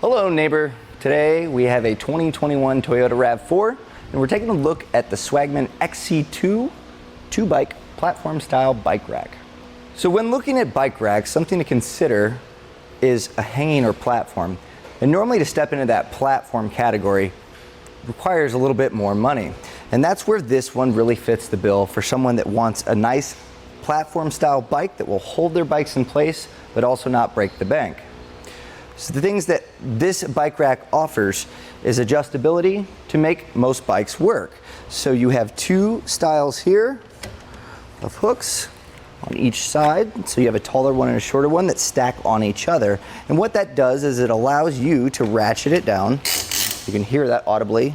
Hello neighbor, today we have a 2021 Toyota RAV4 and we're taking a look at the Swagman XC2 2-bike platform style bike rack. So when looking at bike racks, something to consider is a hanging or platform. And normally to step into that platform category requires a little bit more money. And that's where this one really fits the bill for someone that wants a nice platform style bike that will hold their bikes in place but also not break the bank. So the things that this bike rack offers is adjustability to make most bikes work. So you have two styles here of hooks on each side. So you have a taller one and a shorter one that stack on each other. And what that does is it allows you to ratchet it down. You can hear that audibly,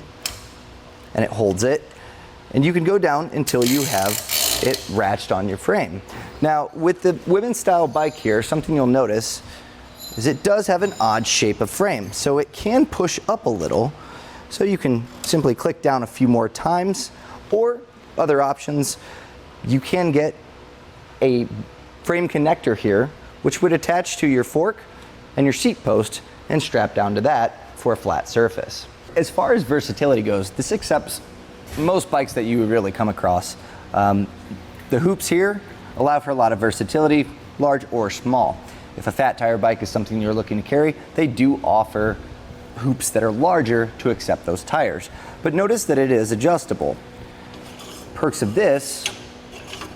and it holds it. And you can go down until you have it ratcheted on your frame. Now with the women's style bike here, something you'll notice is it does have an odd shape of frame. So it can push up a little. So you can simply click down a few more times, or other options, you can get a frame connector here, which would attach to your fork and your seat post and strap down to that for a flat surface. As far as versatility goes, this accepts most bikes that you would really come across. The hoops here allow for a lot of versatility, large or small. If a fat tire bike is something you're looking to carry, they do offer hoops that are larger to accept those tires. But notice that it is adjustable. Perks of this,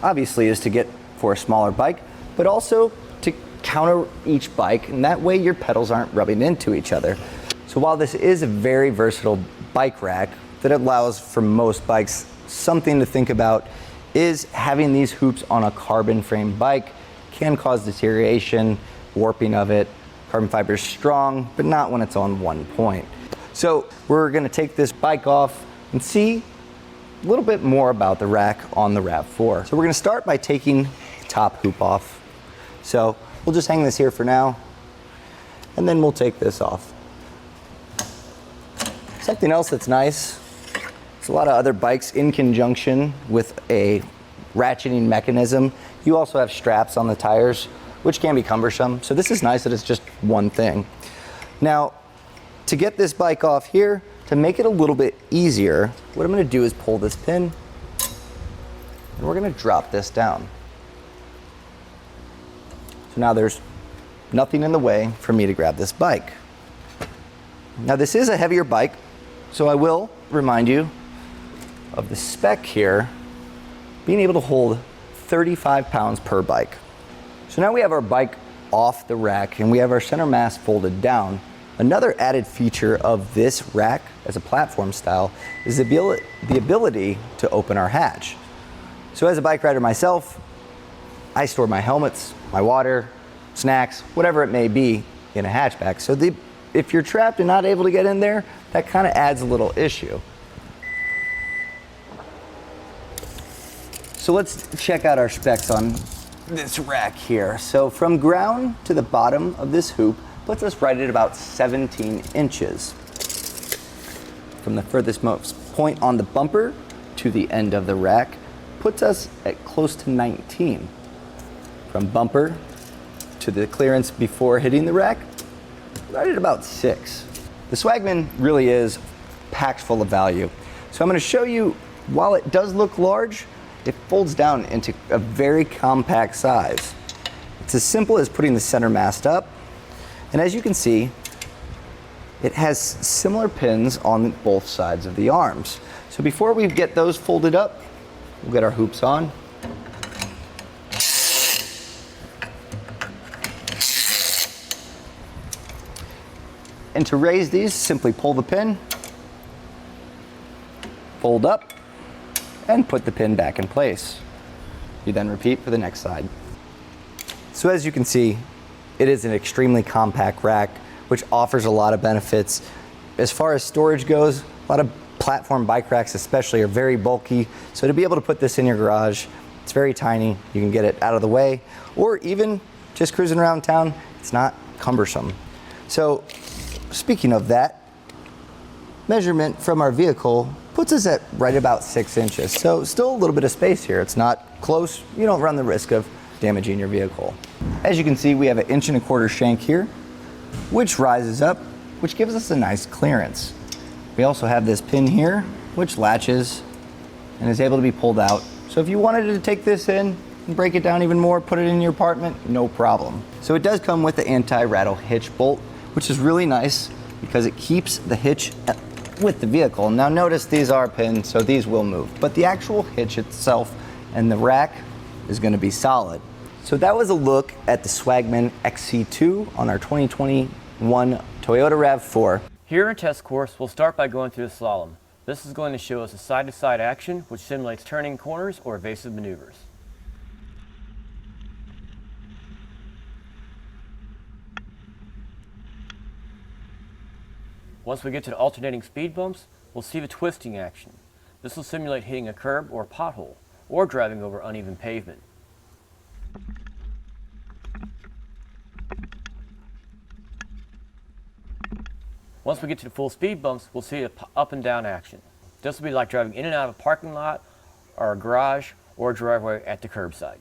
obviously, is to get for a smaller bike, but also to counter each bike, and that way your pedals aren't rubbing into each other. So while this is a very versatile bike rack that allows for most bikes, something to think about is having these hoops on a carbon frame bike can cause deterioration, warping of it. Carbon fiber is strong, but not when it's on one point. So we're gonna take this bike off and see a little bit more about the rack on the RAV4. So we're gonna start by taking the top hoop off. So we'll just hang this here for now, and then we'll take this off. Something else that's nice, there's a lot of other bikes in conjunction with a ratcheting mechanism. You also have straps on the tires, which can be cumbersome. So this is nice that it's just one thing. Now, to get this bike off here, to make it a little bit easier, what I'm gonna do is pull this pin, and we're gonna drop this down. So now there's nothing in the way for me to grab this bike. Now this is a heavier bike, so I will remind you of the spec here, being able to hold 35 pounds per bike. So now we have our bike off the rack and we have our center mass folded down. Another added feature of this rack as a platform style is the ability to open our hatch. So as a bike rider myself, I store my helmets, my water, snacks, whatever it may be in a hatchback. So if you're trapped and not able to get in there, that kind of adds a little issue. So let's check out our specs on this rack here. So from ground to the bottom of this hoop puts us right at about 17 inches. From the furthest point on the bumper to the end of the rack puts us at close to 19. From bumper to the clearance before hitting the rack, right at about 6. The Swagman really is packed full of value. So I'm going to show you, while it does look large, it folds down into a very compact size. It's as simple as putting the center mast up, and as you can see, it has similar pins on both sides of the arms. So before we get those folded up, we'll get our hoops on. And to raise these, simply pull the pin, fold up, and put the pin back in place. You then repeat for the next side. So as you can see, it is an extremely compact rack, which offers a lot of benefits. As far as storage goes, a lot of platform bike racks especially are very bulky. So to be able to put this in your garage, it's very tiny. You can get it out of the way, or even just cruising around town, it's not cumbersome. So speaking of that, measurement from our vehicle puts us at right about 6 inches. So still a little bit of space here. It's not close. You don't run the risk of damaging your vehicle. As you can see, we have an 1.25 inch shank here, which rises up which gives us a nice clearance. We also have this pin here, which latches and is able to be pulled out. So if you wanted to take this in and break it down even more, put it in your apartment, no problem. So it does come with the anti-rattle hitch bolt, which is really nice because it keeps the hitch with the vehicle. Now notice these are pinned, so these will move, but the actual hitch itself and the rack is going to be solid. So that was a look at the Swagman XC2 on our 2021 Toyota RAV4. Here in our test course, we'll start by going through the slalom. This is going to show us a side-to-side action, which simulates turning corners or evasive maneuvers. Once we get to the alternating speed bumps, we'll see the twisting action. This will simulate hitting a curb or pothole, or driving over uneven pavement. Once we get to the full speed bumps, we'll see the up and down action. This will be like driving in and out of a parking lot, or a garage, or a driveway at the curbside.